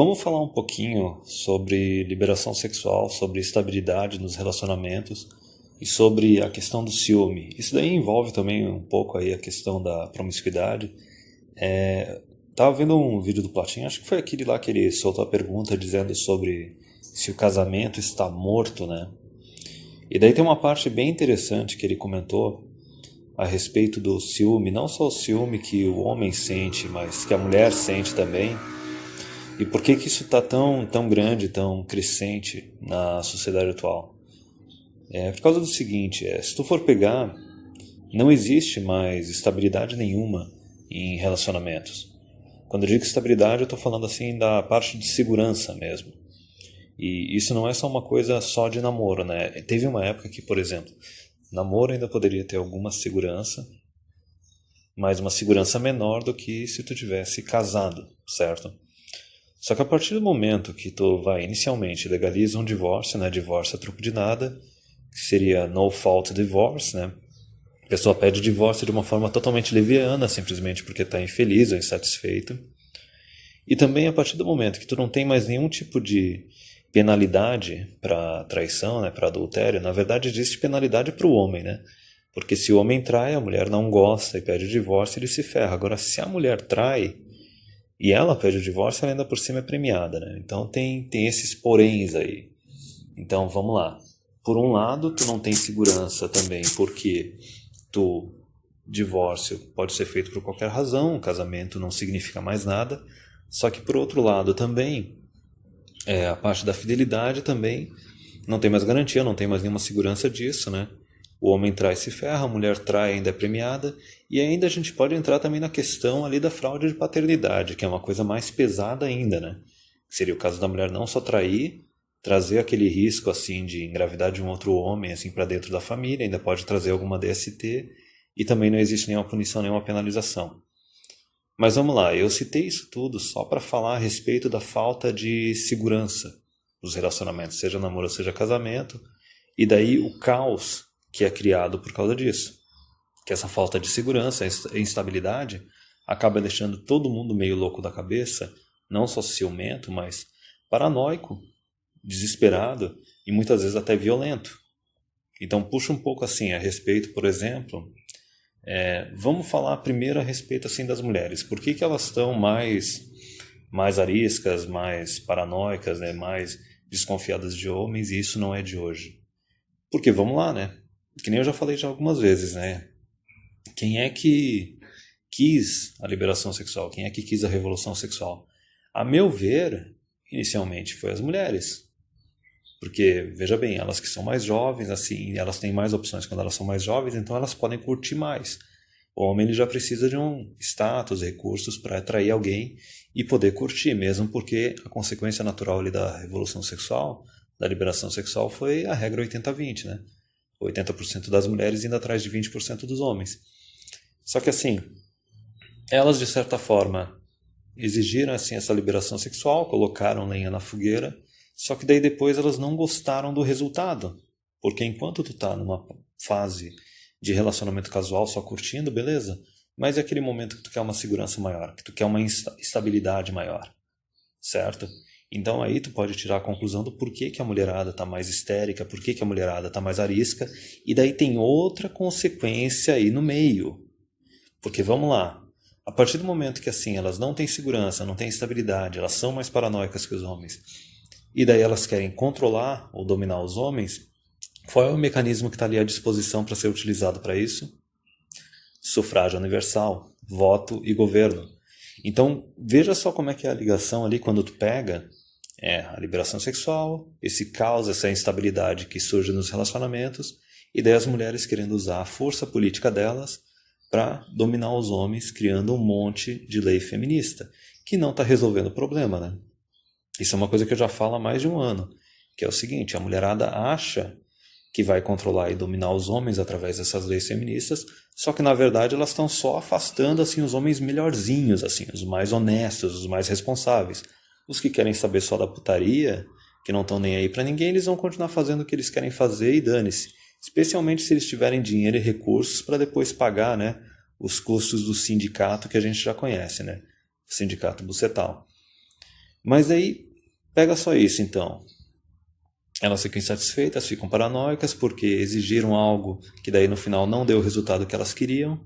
Vamos falar um pouquinho sobre liberação sexual, sobre estabilidade nos relacionamentos e sobre a questão do ciúme. Isso daí envolve também um pouco aí a questão da promiscuidade. Tava vendo um vídeo do Platinho, acho que foi aquele lá que ele soltou a pergunta dizendo sobre se o casamento está morto, né? E daí tem uma parte bem interessante que ele comentou a respeito do ciúme, não só o ciúme que o homem sente, mas que a mulher sente também. E por que isso está tão grande, tão crescente na sociedade atual? É por causa do seguinte, se tu for pegar, não existe mais estabilidade nenhuma em relacionamentos. Quando eu digo estabilidade, eu estou falando assim da parte de segurança mesmo. E isso não é só uma coisa só de namoro, né? Teve uma época que, por exemplo, namoro ainda poderia ter alguma segurança, mas uma segurança menor do que se tu tivesse casado, certo? Só que a partir do momento que tu vai inicialmente legaliza um divórcio, né? Divórcio a troco de nada, que seria no fault divorce, né? A pessoa pede divórcio de uma forma totalmente leviana, simplesmente porque está infeliz ou insatisfeito. E também a partir do momento que tu não tem mais nenhum tipo de penalidade para traição, né? Para adultério, na verdade existe penalidade para o homem, né? Porque se o homem trai, a mulher não gosta e pede divórcio, ele se ferra. Agora, se a mulher trai e ela pede o divórcio, ela ainda por cima é premiada, né? Então tem esses poréns aí. Então vamos lá. Por um lado, tu não tem segurança também, porque divórcio pode ser feito por qualquer razão, o casamento não significa mais nada. Só que por outro lado também, a parte da fidelidade também não tem mais garantia, não tem mais nenhuma segurança disso, né? O homem trai se ferra, a mulher trai ainda é premiada, e ainda a gente pode entrar também na questão ali da fraude de paternidade, que é uma coisa mais pesada ainda, né? Seria o caso da mulher não só trair, trazer aquele risco assim de engravidar de um outro homem assim para dentro da família, ainda pode trazer alguma DST, e também não existe nenhuma punição, nenhuma penalização. Mas vamos lá, eu citei isso tudo só para falar a respeito da falta de segurança dos relacionamentos, seja namoro, seja casamento, e daí o caos que é criado por causa disso. Que essa falta de segurança, a instabilidade, acaba deixando todo mundo meio louco da cabeça, não só ciumento, mas paranoico, desesperado e muitas vezes até violento. Então puxa um pouco assim a respeito, por exemplo, vamos falar primeiro a respeito assim das mulheres. Por que elas estão mais ariscas, mais paranoicas, né, mais desconfiadas de homens, e isso não é de hoje? Porque vamos lá, né? Que nem eu já falei já algumas vezes, né? Quem é que quis a liberação sexual? Quem é que quis a revolução sexual? A meu ver, inicialmente foi as mulheres. Porque, veja bem, elas que são mais jovens, assim, elas têm mais opções quando elas são mais jovens, então elas podem curtir mais. O homem ele já precisa de um status, recursos para atrair alguém e poder curtir, mesmo porque a consequência natural ali da revolução sexual, da liberação sexual, foi a regra 80-20, né? 80% das mulheres indo atrás de 20% dos homens. Só que assim, elas de certa forma exigiram assim essa liberação sexual, colocaram lenha na fogueira, só que daí depois elas não gostaram do resultado. Porque enquanto tu tá numa fase de relacionamento casual só curtindo, beleza? Mas é aquele momento que tu quer uma segurança maior, que tu quer uma estabilidade maior, certo? Então aí tu pode tirar a conclusão do porquê que a mulherada está mais histérica, porquê que a mulherada está mais arisca, e daí tem outra consequência aí no meio. Porque vamos lá, a partir do momento que assim elas não têm segurança, não têm estabilidade, elas são mais paranoicas que os homens, e daí elas querem controlar ou dominar os homens, qual é o mecanismo que está ali à disposição para ser utilizado para isso? Sufrágio universal, voto e governo. Então veja só como é que é a ligação ali quando tu pega a liberação sexual, esse caos, essa instabilidade que surge nos relacionamentos, e daí as mulheres querendo usar a força política delas para dominar os homens, criando um monte de lei feminista, que não está resolvendo o problema, né? Isso é uma coisa que eu já falo há mais de um ano, que é o seguinte, a mulherada acha que vai controlar e dominar os homens através dessas leis feministas, só que na verdade elas estão só afastando assim os homens melhorzinhos, assim, os mais honestos, os mais responsáveis. Os que querem saber só da putaria, que não estão nem aí para ninguém, eles vão continuar fazendo o que eles querem fazer e dane-se. Especialmente se eles tiverem dinheiro e recursos para depois pagar, né, os custos do sindicato que a gente já conhece, né? O sindicato bucetal. Mas aí, pega só isso então. Elas ficam insatisfeitas, ficam paranoicas porque exigiram algo que daí no final não deu o resultado que elas queriam.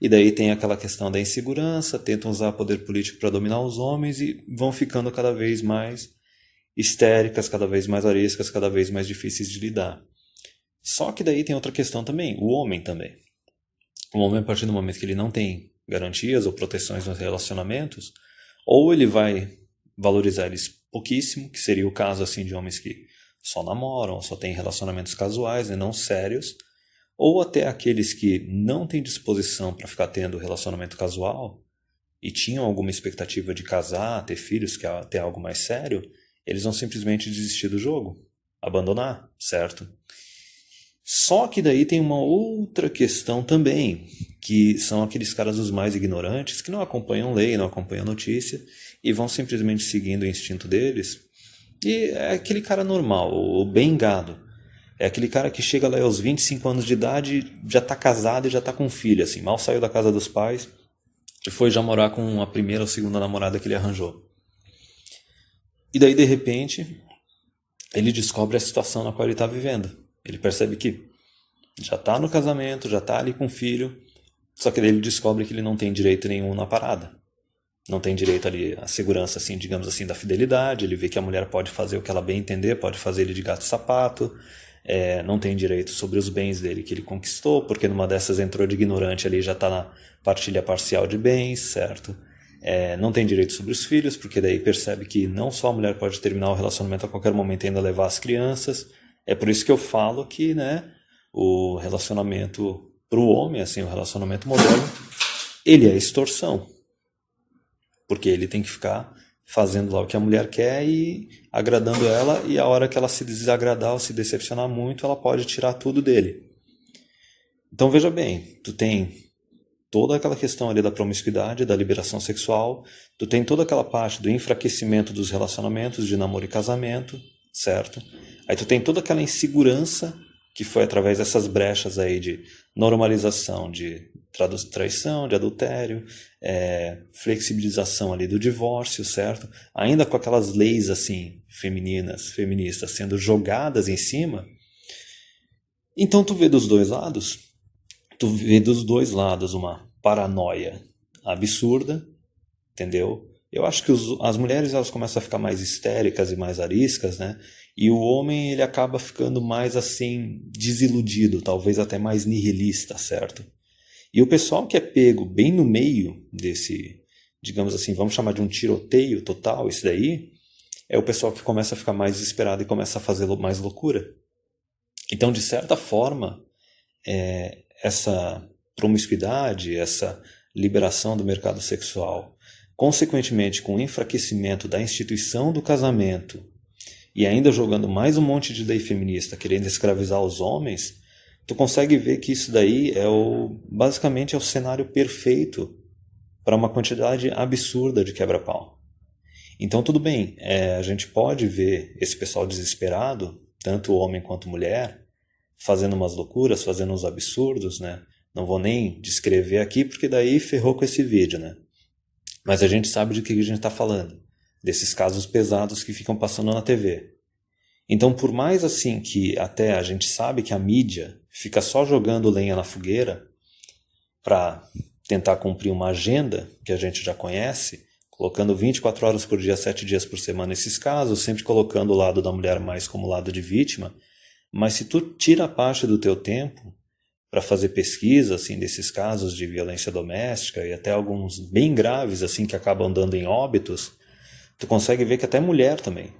E daí tem aquela questão da insegurança, tentam usar poder político para dominar os homens e vão ficando cada vez mais histéricas, cada vez mais ariscas, cada vez mais difíceis de lidar. Só que daí tem outra questão também, o homem também. O homem, a partir do momento que ele não tem garantias ou proteções nos relacionamentos, ou ele vai valorizar eles pouquíssimo, que seria o caso assim de homens que só namoram, só têm relacionamentos casuais, né, não sérios, ou até aqueles que não têm disposição para ficar tendo relacionamento casual e tinham alguma expectativa de casar, ter filhos, que é ter algo mais sério, eles vão simplesmente desistir do jogo, abandonar, certo? Só que daí tem uma outra questão também, que são aqueles caras os mais ignorantes, que não acompanham lei, não acompanham notícia, e vão simplesmente seguindo o instinto deles. E é aquele cara normal, o bem gado. É aquele cara que chega lá aos 25 anos de idade, já tá casado e já tá com filho, assim, mal saiu da casa dos pais e foi já morar com a primeira ou segunda namorada que ele arranjou. E daí, de repente, ele descobre a situação na qual ele está vivendo. Ele percebe que já está no casamento, já está ali com o filho, só que daí ele descobre que ele não tem direito nenhum na parada. Não tem direito ali à segurança, assim, digamos assim, da fidelidade. Ele vê que a mulher pode fazer o que ela bem entender, pode fazer ele de gato e sapato. Não tem direito sobre os bens dele que ele conquistou, porque numa dessas entrou de ignorante ali, já está na partilha parcial de bens, certo? Não tem direito sobre os filhos, porque daí percebe que não só a mulher pode terminar o relacionamento a qualquer momento e ainda levar as crianças. É por isso que eu falo que, né, o relacionamento para o homem, assim, o relacionamento moderno, ele é extorsão. Porque ele tem que ficar fazendo lá o que a mulher quer e agradando ela, e a hora que ela se desagradar ou se decepcionar muito, ela pode tirar tudo dele. Então veja bem, tu tem toda aquela questão ali da promiscuidade, da liberação sexual, tu tem toda aquela parte do enfraquecimento dos relacionamentos de namoro e casamento, certo? Aí tu tem toda aquela insegurança que foi através dessas brechas aí de normalização de traição, de adultério, flexibilização ali do divórcio, certo? Ainda com aquelas leis assim feministas sendo jogadas em cima. Então tu vê dos dois lados uma paranoia absurda, entendeu? Eu acho que as mulheres elas começam a ficar mais histéricas e mais ariscas, né? E o homem ele acaba ficando mais assim desiludido, talvez até mais nihilista, certo? E o pessoal que é pego bem no meio desse, digamos assim, vamos chamar de um tiroteio total, isso daí, é o pessoal que começa a ficar mais desesperado e começa a fazer mais loucura. Então, de certa forma, essa promiscuidade, essa liberação do mercado sexual, consequentemente com o enfraquecimento da instituição do casamento e ainda jogando mais um monte de lei feminista querendo escravizar os homens, tu consegue ver que isso daí basicamente é o cenário perfeito para uma quantidade absurda de quebra-pau. Então tudo bem, a gente pode ver esse pessoal desesperado, tanto homem quanto mulher, fazendo umas loucuras, fazendo uns absurdos, né? Não vou nem descrever aqui porque daí ferrou com esse vídeo, né? Mas a gente sabe de que a gente está falando, desses casos pesados que ficam passando na TV. Então, por mais assim que até a gente sabe que a mídia fica só jogando lenha na fogueira para tentar cumprir uma agenda que a gente já conhece, colocando 24 horas por dia, 7 dias por semana esses casos, sempre colocando o lado da mulher mais como lado de vítima, mas se tu tira parte do teu tempo para fazer pesquisa assim desses casos de violência doméstica e até alguns bem graves assim que acabam dando em óbitos, tu consegue ver que até mulher também.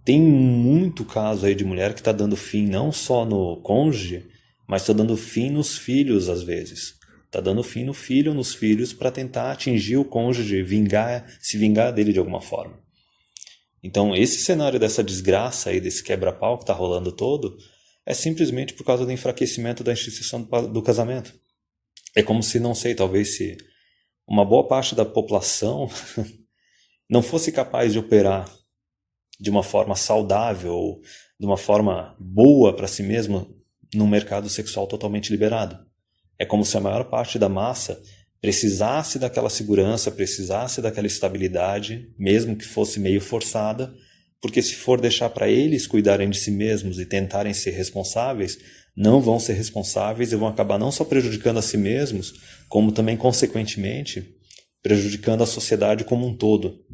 Tem muito caso aí de mulher que está dando fim não só no cônjuge, mas está dando fim nos filhos às vezes. Está dando fim no filho ou nos filhos para tentar atingir o cônjuge, se vingar dele de alguma forma. Então esse cenário dessa desgraça aí, desse quebra-pau que está rolando todo, é simplesmente por causa do enfraquecimento da instituição do casamento. É como se, não sei, talvez se uma boa parte da população não fosse capaz de operar de uma forma saudável, ou de uma forma boa para si mesmo, num mercado sexual totalmente liberado. É como se a maior parte da massa precisasse daquela segurança, precisasse daquela estabilidade, mesmo que fosse meio forçada, porque se for deixar para eles cuidarem de si mesmos e tentarem ser responsáveis, não vão ser responsáveis e vão acabar não só prejudicando a si mesmos, como também, consequentemente, prejudicando a sociedade como um todo.